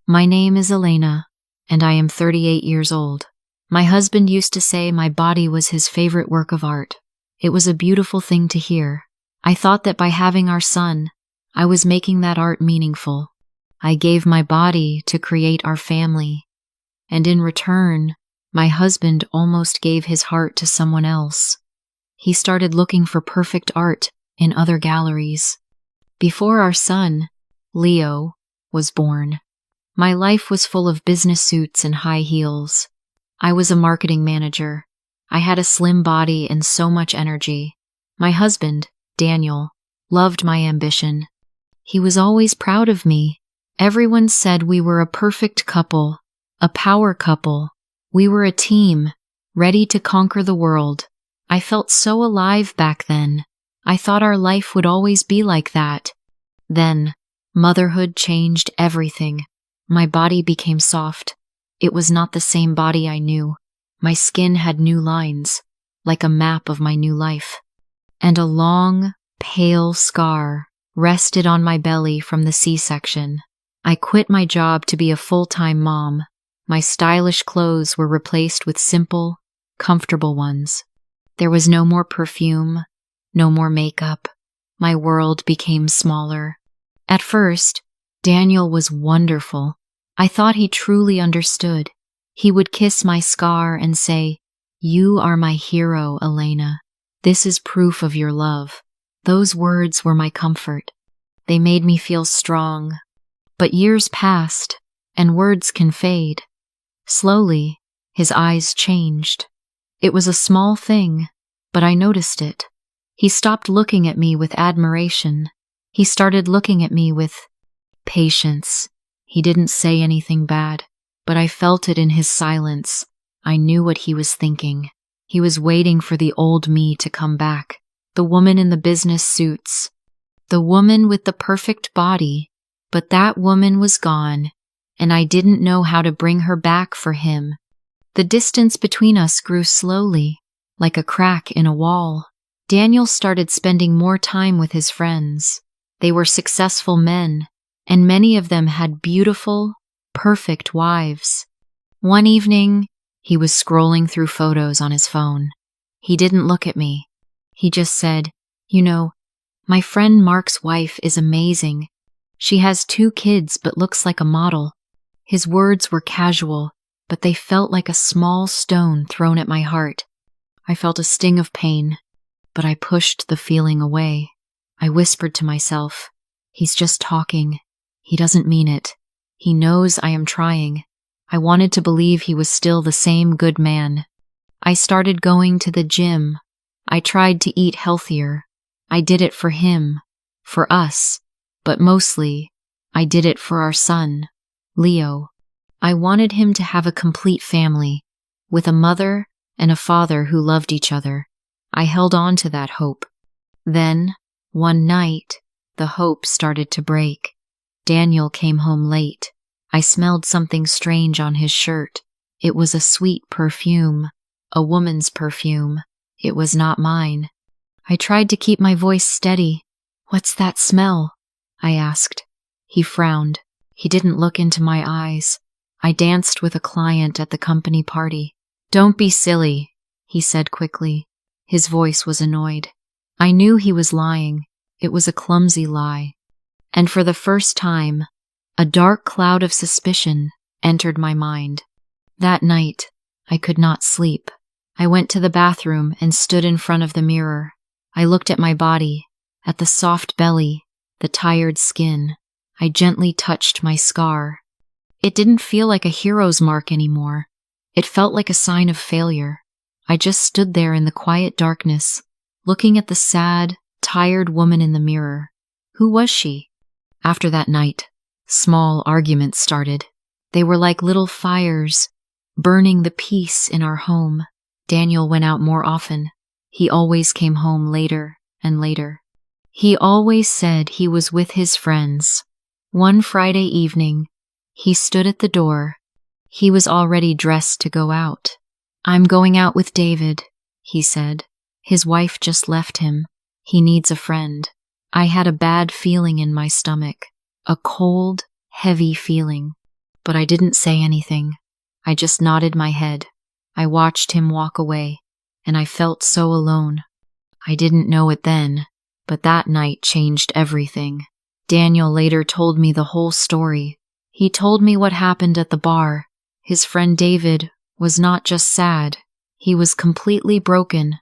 My name is Elena, and I am 38 years old. My husband used to say my body was his favorite work of art. It was a beautiful thing to hear. I thought that by having our son, I was making that art meaningful. I gave my body to create our family, and in return, my husband almost gave his heart to someone else. He started looking for perfect art in other galleries. Before our son, Leo, was born, my life was full of business suits and high heels. I was a marketing manager. I had a slim body and so much energy. My husband, Daniel, loved my ambition. He was always proud of me. Everyone said we were a perfect couple, a power couple. We were a team, ready to conquer the world. I felt so alive back then. I thought our life would always be like that. Then, motherhood changed everything. My body became soft. It was not the same body I knew. My skin had new lines, like a map of my new life. And a long, pale scar rested on my belly from the C-section. I quit my job to be a full-time mom. My stylish clothes were replaced with simple, comfortable ones. There was no more perfume, no more makeup. My world became smaller. At first, Daniel was wonderful. I thought he truly understood. He would kiss my scar and say, "You are my hero, Elena. This is proof of your love." Those words were my comfort. They made me feel strong. But years passed, and words can fade. Slowly, his eyes changed. It was a small thing, but I noticed it. He stopped looking at me with admiration. He started looking at me with patience. He didn't say anything bad, but I felt it in his silence. I knew what he was thinking. He was waiting for the old me to come back. The woman in the business suits. The woman with the perfect body. But that woman was gone, and I didn't know how to bring her back for him. The distance between us grew slowly, like a crack in a wall. Daniel started spending more time with his friends. They were successful men, and many of them had beautiful, perfect wives. One evening, he was scrolling through photos on his phone. He didn't look at me. He just said, "You know, my friend Mark's wife is amazing. She has 2 kids but looks like a model." His words were casual, but they felt like a small stone thrown at my heart. I felt a sting of pain, but I pushed the feeling away. I whispered to myself, "He's just talking. He doesn't mean it. He knows I am trying." I wanted to believe he was still the same good man. I started going to the gym. I tried to eat healthier. I did it for him, for us. But mostly, I did it for our son, Leo. I wanted him to have a complete family, with a mother and a father who loved each other. I held on to that hope. Then, one night, the hope started to break. Daniel came home late. I smelled something strange on his shirt. It was a sweet perfume, a woman's perfume. It was not mine. I tried to keep my voice steady. "What's that smell?" I asked. He frowned. He didn't look into my eyes. I danced with a client at the company party. "Don't be silly," he said quickly. His voice was annoyed. I knew he was lying. It was a clumsy lie. And for the first time, a dark cloud of suspicion entered my mind. That night, I could not sleep. I went to the bathroom and stood in front of the mirror. I looked at my body, at the soft belly, the tired skin. I gently touched my scar. It didn't feel like a hero's mark anymore. It felt like a sign of failure. I just stood there in the quiet darkness, looking at the sad, tired woman in the mirror. Who was she? After that night, small arguments started. They were like little fires, burning the peace in our home. Daniel went out more often. He always came home later and later. He always said he was with his friends. One Friday evening, he stood at the door. He was already dressed to go out. "I'm going out with David," he said. "His wife just left him. He needs a friend." I had a bad feeling in my stomach, a cold, heavy feeling. but I didn't say anything. I just nodded my head. I watched him walk away, and I felt so alone. I didn't know it then, but that night changed everything. Daniel later told me the whole story. He told me what happened at the bar. His friend David was not just sad, he was completely broken.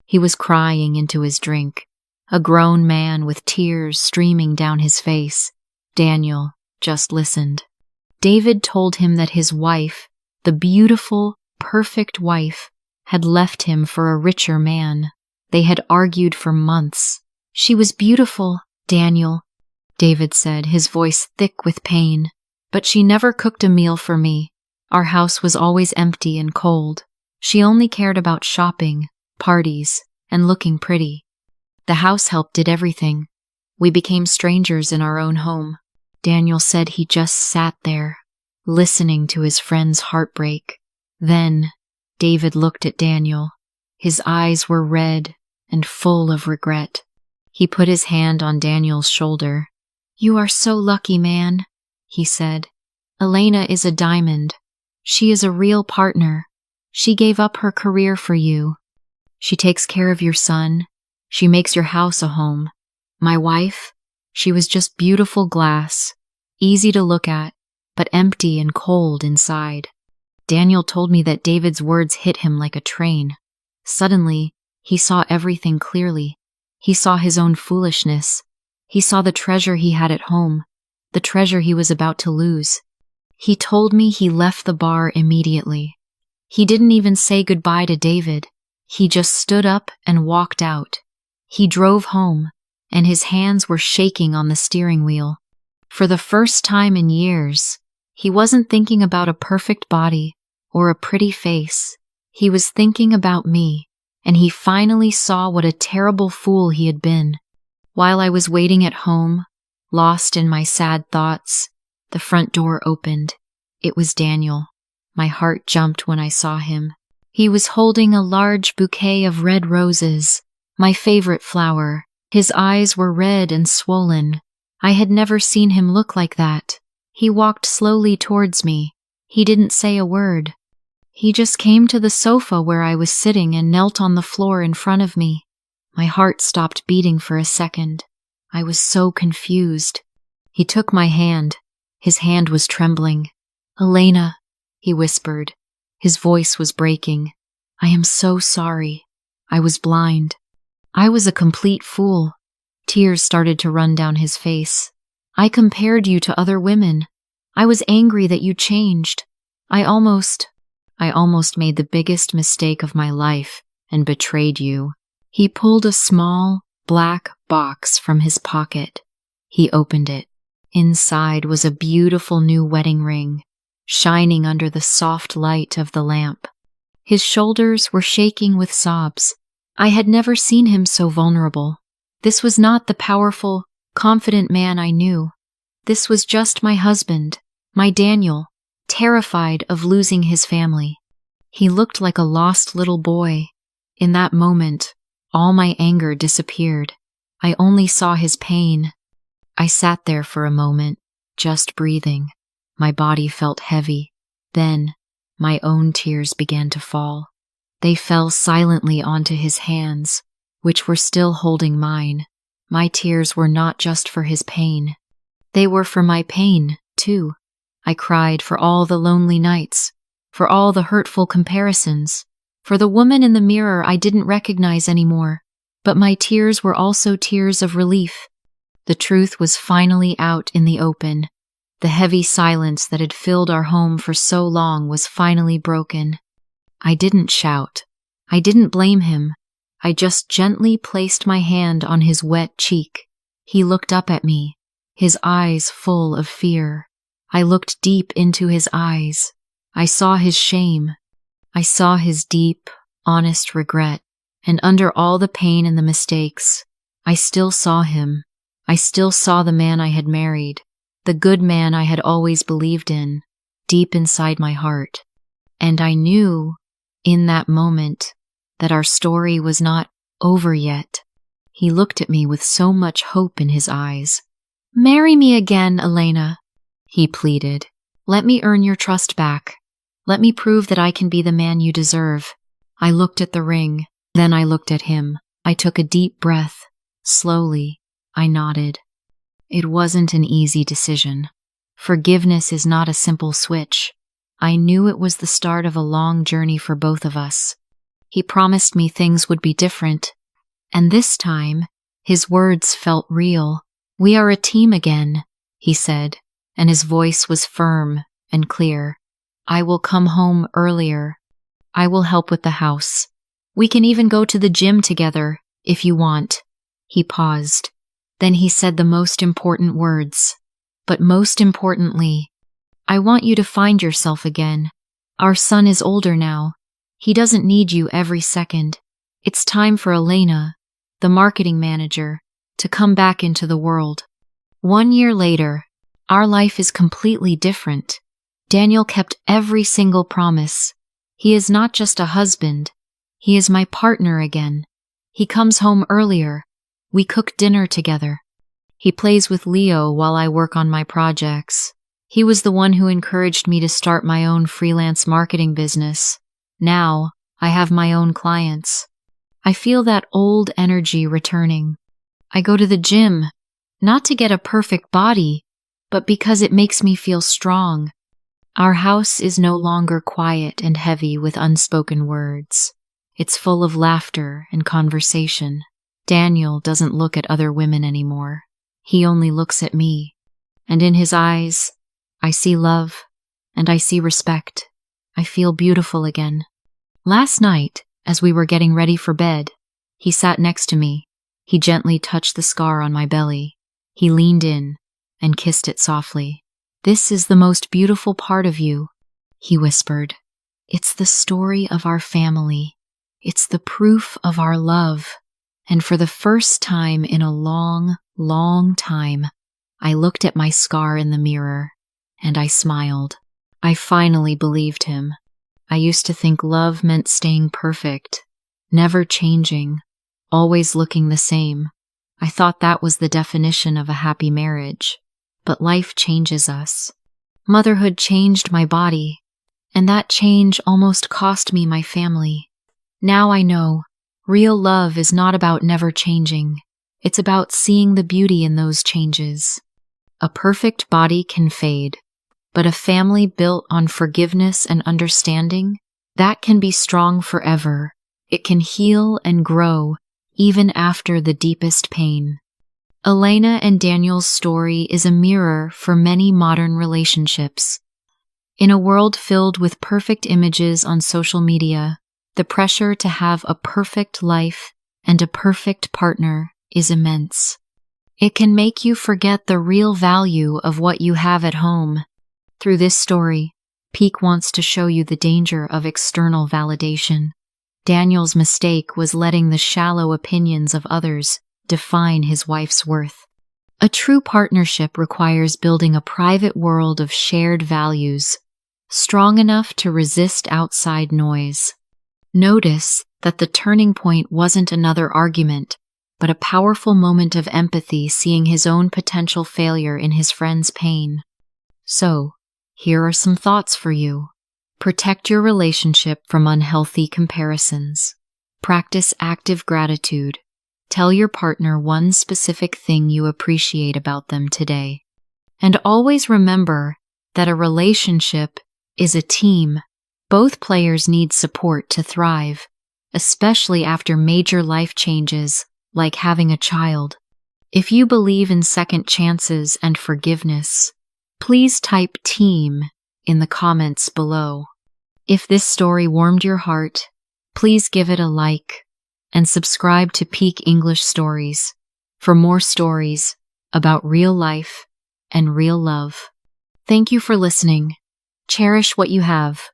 He was crying into his drink, a grown man with tears streaming down his face. Daniel just listened. David told him that his wife, the beautiful, perfect wife, had left him for a richer man. They had argued for months. She was beautiful, Daniel, David said, his voice thick with pain. But she never cooked a meal for me. Our house was always empty and cold. She only cared about shopping, parties, and looking pretty. The house help did everything. We became strangers in our own home. Daniel said he just sat there, listening to his friend's heartbreak. Then, David looked at Daniel. His eyes were red and full of regret. He put his hand on Daniel's shoulder. "You are so lucky, man," he said. "Elena is a diamond. She is a real partner. She gave up her career for you. She takes care of your son. She makes your house a home. My wife, she was just beautiful glass, easy to look at, but empty and cold inside." Daniel told me that David's words hit him like a train. Suddenly, he saw everything clearly. He saw his own foolishness. He saw the treasure he had at home, the treasure he was about to lose. He told me he left the bar immediately. He didn't even say goodbye to David. He just stood up and walked out. He drove home, and his hands were shaking on the steering wheel. For the first time in years, he wasn't thinking about a perfect body or a pretty face. He was thinking about me, and he finally saw what a terrible fool he had been. While I was waiting at home, lost in my sad thoughts, the front door opened. It was Daniel. My heart jumped when I saw him. He was holding a large bouquet of red roses, my favorite flower. His eyes were red and swollen. I had never seen him look like that. He walked slowly towards me. He didn't say a word. He just came to the sofa where I was sitting and knelt on the floor in front of me. My heart stopped beating for a second. I was so confused. He took my hand. His hand was trembling. "Elena," he whispered. His voice was breaking. "I am so sorry. I was blind. I was a complete fool." Tears started to run down his face. "I compared you to other women. I was angry that you changed. I almost made the biggest mistake of my life and betrayed you." He pulled a small, black box from his pocket. He opened it. Inside was a beautiful new wedding ring, shining under the soft light of the lamp. His shoulders were shaking with sobs. I had never seen him so vulnerable. This was not the powerful, confident man I knew. This was just my husband, my Daniel, terrified of losing his family. He looked like a lost little boy. In that moment, all my anger disappeared. I only saw his pain. I sat there for a moment, just breathing. My body felt heavy. Then, my own tears began to fall. They fell silently onto his hands, which were still holding mine. My tears were not just for his pain. They were for my pain, too. I cried for all the lonely nights, for all the hurtful comparisons, for the woman in the mirror I didn't recognize anymore. But my tears were also tears of relief. The truth was finally out in the open. The heavy silence that had filled our home for so long was finally broken. I didn't shout. I didn't blame him. I just gently placed my hand on his wet cheek. He looked up at me, his eyes full of fear. I looked deep into his eyes. I saw his shame. I saw his deep, honest regret. And under all the pain and the mistakes, I still saw him. I still saw the man I had married, the good man I had always believed in, deep inside my heart. And I knew, in that moment, that our story was not over yet. He looked at me with so much hope in his eyes. "Marry me again, Elena," he pleaded. Let me earn your trust back. Let me prove that I can be the man you deserve. I looked at the ring, then I looked at him. I took a deep breath. Slowly, I nodded. It wasn't an easy decision. Forgiveness is not a simple switch. I knew it was the start of a long journey for both of us. He promised me things would be different, and this time, his words felt real. We are a team again, he said, and his voice was firm and clear. I will come home earlier. I will help with the house. We can even go to the gym together, if you want. He paused. Then he said the most important words. But most importantly, I want you to find yourself again. Our son is older now. He doesn't need you every second. It's time for Elena, the marketing manager, to come back into the world. 1 year later, our life is completely different. Daniel kept every single promise. He is not just a husband. He is my partner again. He comes home earlier. We cook dinner together. He plays with Leo while I work on my projects. He was the one who encouraged me to start my own freelance marketing business. Now, I have my own clients. I feel that old energy returning. I go to the gym, not to get a perfect body, but because it makes me feel strong. Our house is no longer quiet and heavy with unspoken words. It's full of laughter and conversation. Daniel doesn't look at other women anymore. He only looks at me. And in his eyes, I see love, and I see respect. I feel beautiful again. Last night, as we were getting ready for bed, he sat next to me. He gently touched the scar on my belly. He leaned in and kissed it softly. "This is the most beautiful part of you," he whispered. "It's the story of our family. It's the proof of our love." And for the first time in a long, long time, I looked at my scar in the mirror, and I smiled. I finally believed him. I used to think love meant staying perfect, never changing, always looking the same. I thought that was the definition of a happy marriage. But life changes us. Motherhood changed my body, and that change almost cost me my family. Now I know, real love is not about never changing. It's about seeing the beauty in those changes. A perfect body can fade, but a family built on forgiveness and understanding, that can be strong forever. It can heal and grow, even after the deepest pain. Elena and Daniel's story is a mirror for many modern relationships. In a world filled with perfect images on social media, the pressure to have a perfect life and a perfect partner is immense. It can make you forget the real value of what you have at home. Through this story, Peak wants to show you the danger of external validation. Daniel's mistake was letting the shallow opinions of others define his wife's worth. A true partnership requires building a private world of shared values, strong enough to resist outside noise. Notice that the turning point wasn't another argument, but a powerful moment of empathy, seeing his own potential failure in his friend's pain. So, here are some thoughts for you. Protect your relationship from unhealthy comparisons. Practice active gratitude. Tell your partner one specific thing you appreciate about them today. And always remember that a relationship is a team. Both players need support to thrive, especially after major life changes like having a child. If you believe in second chances and forgiveness, please type team in the comments below. If this story warmed your heart, please give it a like and subscribe to Peak English Stories for more stories about real life and real love. Thank you for listening. Cherish what you have